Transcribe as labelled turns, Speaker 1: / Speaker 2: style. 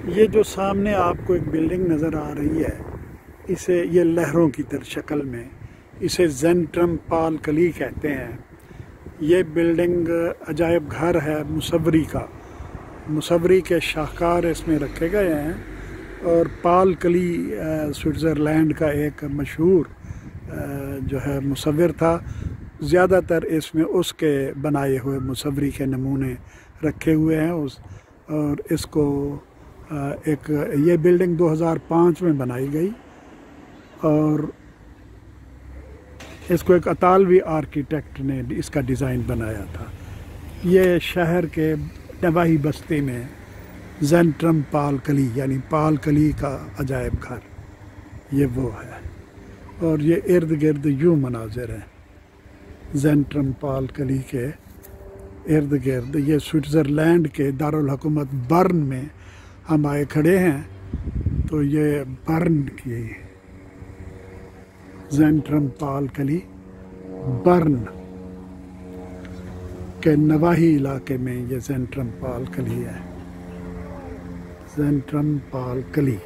Speaker 1: یہ جو سامنے آپ کو ایک بلڈنگ نظر آ رہی ہے، اسے یہ لہروں کی شکل میں اسے زینٹرم پال کلی کہتے ہیں۔ یہ بلڈنگ عجائب گھر ہے مصوری کا، مصوری کے شاہکار اس میں رکھے گئے ہیں، اور پال کلی سوئٹزرلینڈ کا ایک مشہور جو ہے مصور تھا۔ زیادہ تر اس میں اس کے بنائے ہوئے مصوری کے نمونے رکھے ہوئے ہیں، اور اس کو یہ بلڈنگ 2005 میں بنائی گئی، اور اس کو ایک اطالوی آرکیٹیکٹ نے اس کا ڈیزائن بنایا تھا۔ یہ شہر کے نواحی بستی میں زینٹرم پال کلی یعنی پال کلی کا عجائب گھر یہ وہ ہے، اور یہ ارد گرد یوں مناظر ہیں زینٹرم پال کلی کے ارد گرد۔ یہ سوئٹزرلینڈ کے دارالحکومت برن میں ہم آئے کھڑے ہیں، تو یہ برن کی زینٹرم پال کلی برن کے نواحی علاقے میں یہ زینٹرم پال کلی ہے، زینٹرم پال کلی۔